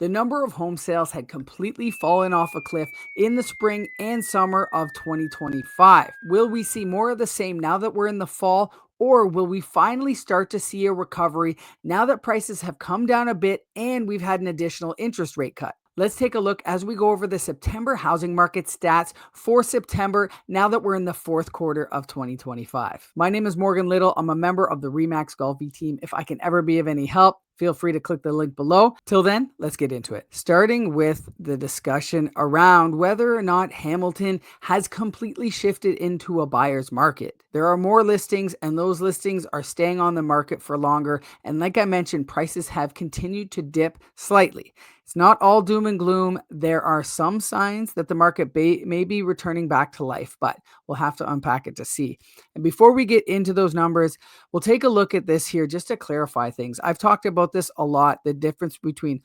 The number of home sales had completely fallen off a cliff in the spring and summer of 2025. Will we see more of the same now that we're in the fall, or will we finally start to see a recovery now that prices have come down a bit and we've had an additional interest rate cut? Let's take a look as we go over the September housing market stats for September now that we're in the fourth quarter of 2025. My name is Morgan Little. I'm a member of the REMAX Golfy team. If I can ever be of any help, feel free to click the link below. Till then, let's get into it. Starting with the discussion around whether or not Hamilton has completely shifted into a buyer's market. There are more listings, and those listings are staying on the market for longer. And like I mentioned, prices have continued to dip slightly. It's not all doom and gloom. There are some signs that the market may be returning back to life, but we'll have to unpack it to see. And before we get into those numbers, we'll take a look at this here just to clarify things. I've talked about this a lot, the difference between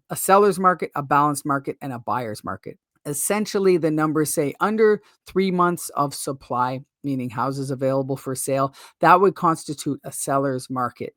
a seller's market, a balanced market, and a buyer's market. Essentially, the numbers say under 3 months of supply, meaning houses available for sale, that would constitute a seller's market.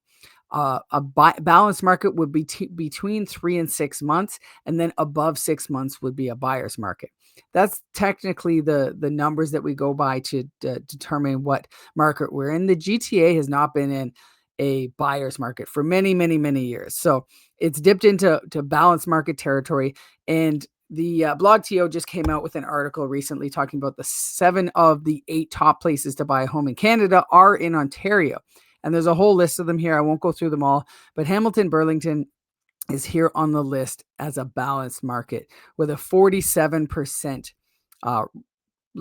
Balanced market would be between 3 and 6 months, and then above 6 months would be a buyer's market. That's technically the numbers that we go by to determine what market we're in. The GTA has not been in a buyer's market for many, many, many years. So it's dipped into balanced market territory. And the Blog TO just came out with an article recently talking about the 7 of the 8 top places to buy a home in Canada are in Ontario. And there's a whole list of them here. I won't go through them all, but Hamilton-Burlington is here on the list as a balanced market with a 47%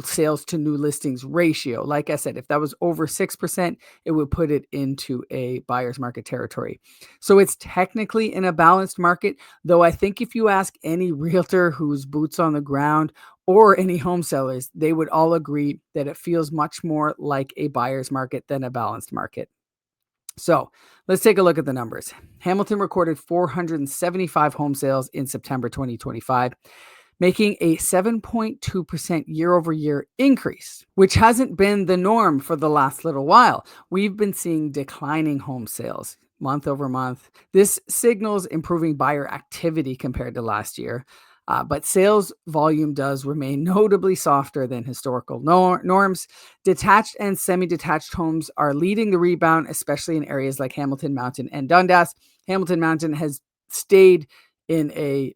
sales to new listings ratio. Like I said, if that was over 6%, it would put it into a buyer's market territory. So it's technically in a balanced market, though I think if you ask any realtor who's boots on the ground or any home sellers, they would all agree that it feels much more like a buyer's market than a balanced market. So let's take a look at the numbers. Hamilton recorded 475 home sales in September 2025, making a 7.2% year-over-year increase, which hasn't been the norm for the last little while. We've been seeing declining home sales month over month. This signals improving buyer activity compared to last year. But sales volume does remain notably softer than historical norms. Detached and semi-detached homes are leading the rebound, especially in areas like Hamilton Mountain and Dundas. Hamilton Mountain has stayed in a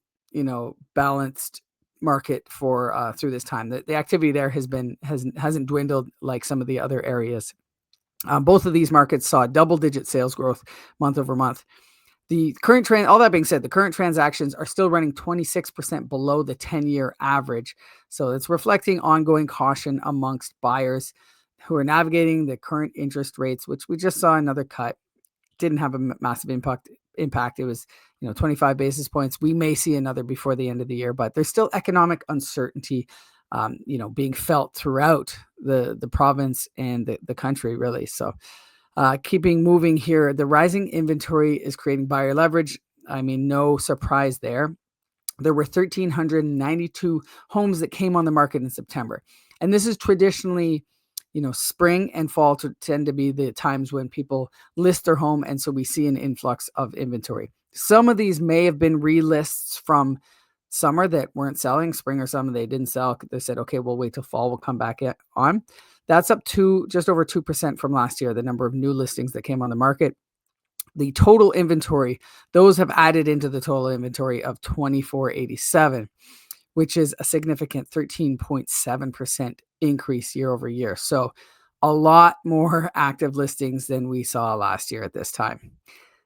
balanced market for through this time. The activity there hasn't dwindled like some of the other areas. Both of these markets saw double-digit sales growth month over month. The current trend, all that being said, the current transactions are still running 26% below the 10-year average. So it's reflecting ongoing caution amongst buyers who are navigating the current interest rates, which we just saw another cut. Didn't have a massive impact. It was 25 basis points. We may see another before the end of the year, but there's still economic uncertainty being felt throughout the province and the country, really. So keeping moving here, the rising inventory is creating buyer leverage. I mean, no surprise there. There were 1,392 homes that came on the market in September. And this is traditionally, spring and fall tend to be the times when people list their home. And so we see an influx of inventory. Some of these may have been relists from summer that weren't selling, spring or summer they didn't sell. They said, okay, we'll wait till fall, we'll come back on. That's up to just over 2% from last year, the number of new listings that came on the market. The total inventory, those have added into the total inventory of 2,487, which is a significant 13.7% increase year over year. So a lot more active listings than we saw last year at this time.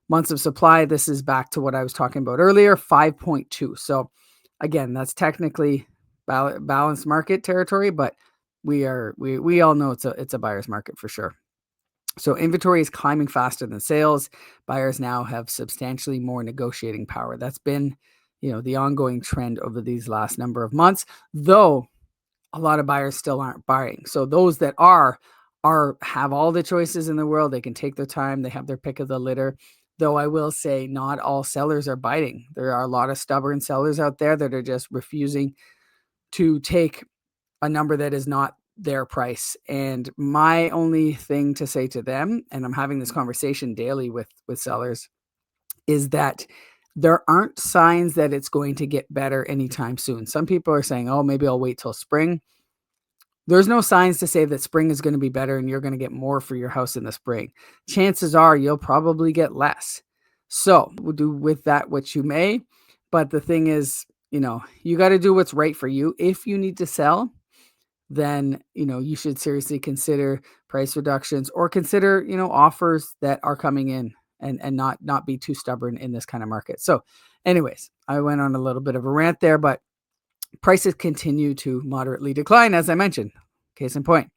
Months of supply, this is back to what I was talking about earlier, 5.2. So again, that's technically balanced market territory, but we all know it's a buyer's market for sure. So inventory is climbing faster than sales. Buyers now have substantially more negotiating power. That's been, the ongoing trend over these last number of months, though a lot of buyers still aren't buying. So those that have all the choices in the world. They can take their time. They have their pick of the litter. Though I will say not all sellers are biting. There are a lot of stubborn sellers out there that are just refusing to take a number that is not their price. And my only thing to say to them, and I'm having this conversation daily with sellers, is that there aren't signs that it's going to get better anytime soon. Some people are saying, oh, maybe I'll wait till spring. There's no signs to say that spring is going to be better and you're going to get more for your house in the spring. Chances are you'll probably get less. So we'll do with that what you may. But the thing is, you got to do what's right for you. If you need to sell, then, you should seriously consider price reductions or consider, offers that are coming in and not be too stubborn in this kind of market. So anyways, I went on a little bit of a rant there, but prices continue to moderately decline, as I mentioned. Case in point,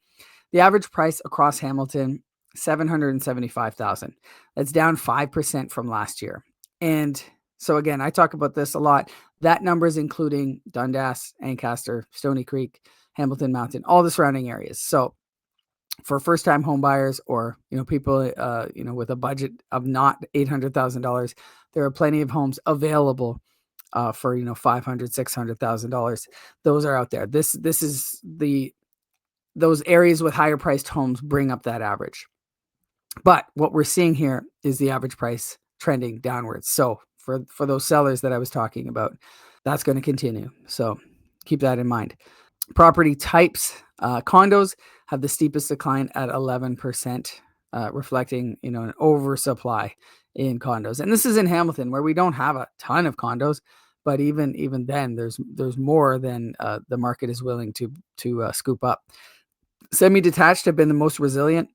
the average price across Hamilton, $775,000. That's down 5% from last year. And so again, I talk about this a lot. That number is including Dundas, Ancaster, Stoney Creek, Hamilton Mountain, all the surrounding areas. So for first-time home buyers or people with a budget of not $800,000, there are plenty of homes available for $500,000, $600,000. Those are out there. This is those areas with higher priced homes bring up that average. But what we're seeing here is the average price trending downwards. So for those sellers that I was talking about, that's going to continue. So keep that in mind. Property types, condos have the steepest decline at 11%, reflecting an oversupply in condos. And this is in Hamilton, where we don't have a ton of condos, but even then, there's more than the market is willing to scoop up. Semi-detached have been the most resilient,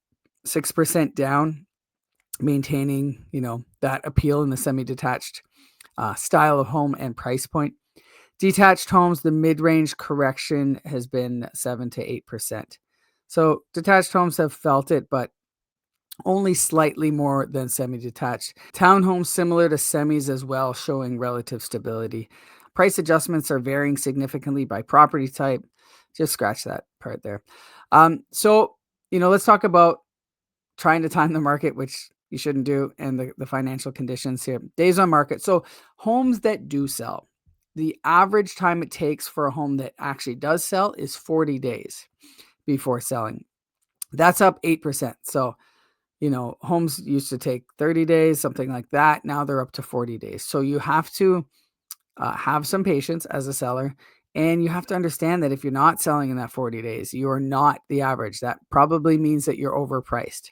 6% down, maintaining that appeal in the semi-detached style of home and price point. Detached homes, the mid-range correction has been 7 to 8%. So detached homes have felt it, but only slightly more than semi-detached. Townhomes similar to semis as well, showing relative stability. Price adjustments are varying significantly by property type. Just scratch that part there. So let's talk about trying to time the market, which you shouldn't do, and the financial conditions here. Days on market. So homes that do sell, the average time it takes for a home that actually does sell is 40 days before selling. That's up 8%. So, homes used to take 30 days, something like that. Now they're up to 40 days. So you have to have some patience as a seller. And you have to understand that if you're not selling in that 40 days, you are not the average. That probably means that you're overpriced.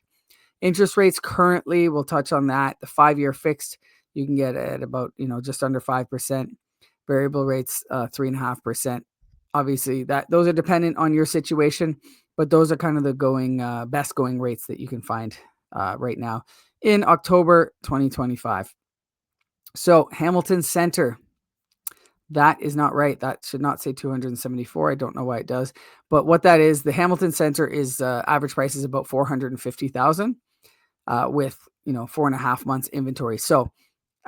Interest rates currently, we'll touch on that. The 5-year fixed, you can get at about, just under 5%. Variable rates, 3.5%. Obviously, those are dependent on your situation, but those are kind of the best going rates that you can find right now in October 2025. So Hamilton Center, that is not right. That should not say 274. I don't know why it does, but what that is, the Hamilton Center is average price is about 450,000 with 4.5 months inventory. So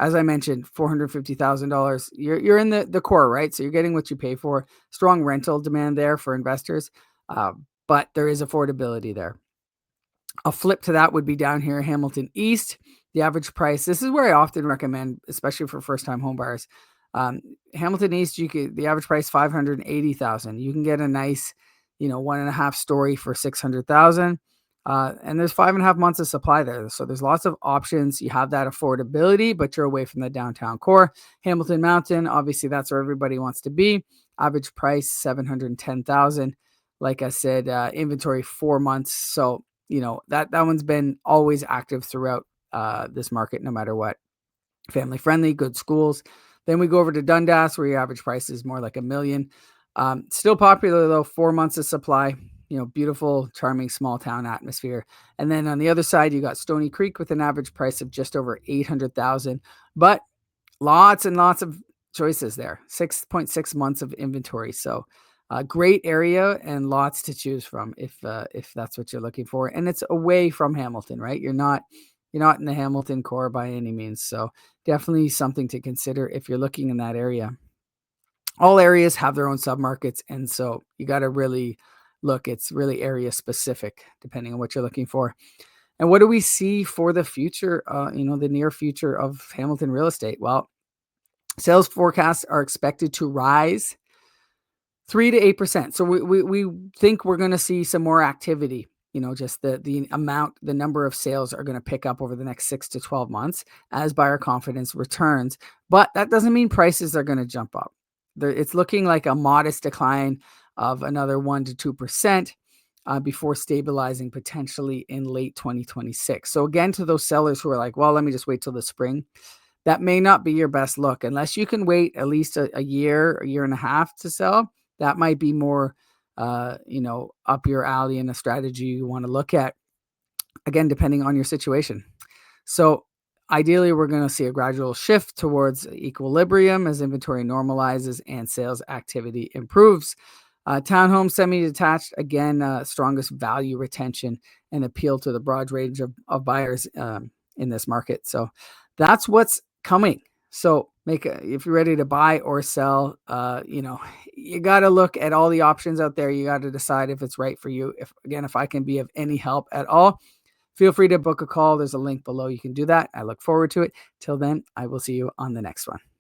as I mentioned, $450,000. You're in the core, right? So you're getting what you pay for. Strong rental demand there for investors, but there is affordability there. A flip to that would be down here, Hamilton East. The average price. This is where I often recommend, especially for first-time home buyers. Hamilton East, the average price $580,000. You can get a nice, 1.5 story for $600,000. And there's 5.5 months of supply there. So there's lots of options. You have that affordability, but you're away from the downtown core. Hamilton Mountain, obviously that's where everybody wants to be. Average price, $710,000. Like I said, inventory 4 months. So, that one's been always active throughout this market, no matter what. Family friendly, good schools. Then we go over to Dundas, where your average price is more like $1 million. Still popular though, 4 months of supply. Beautiful, charming, small town atmosphere. And then on the other side, you got Stoney Creek with an average price of just over $800,000, but lots and lots of choices there. 6.6 months of inventory. So great area and lots to choose from if that's what you're looking for. And it's away from Hamilton, right? You're not in the Hamilton core by any means. So definitely something to consider if you're looking in that area. All areas have their own submarkets, and so you got to really look. It's really area specific depending on what you're looking for. And what do we see for the future, the near future of Hamilton real estate? Well, sales forecasts are expected to rise 3 to 8%. So we think we're going to see some more activity just the number of sales are going to pick up over the next 6 to 12 months as buyer confidence returns. But that doesn't mean prices are going to jump up. It's looking like a modest decline of another 1 to 2%. Before stabilizing potentially in late 2026. So again, to those sellers who are like, well, let me just wait till the spring, that may not be your best look. Unless you can wait at least a year and a half to sell, that might be more, up your alley and a strategy you want to look at, again, depending on your situation. So ideally, we're going to see a gradual shift towards equilibrium as inventory normalizes and sales activity improves. Townhome semi-detached, again, strongest value retention and appeal to the broad range of buyers in this market. So that's what's coming. So if you're ready to buy or sell, you got to look at all the options out there. You got to decide if it's right for you. If I can be of any help at all, feel free to book a call. There's a link below. You can do that. I look forward to it. Till then, I will see you on the next one.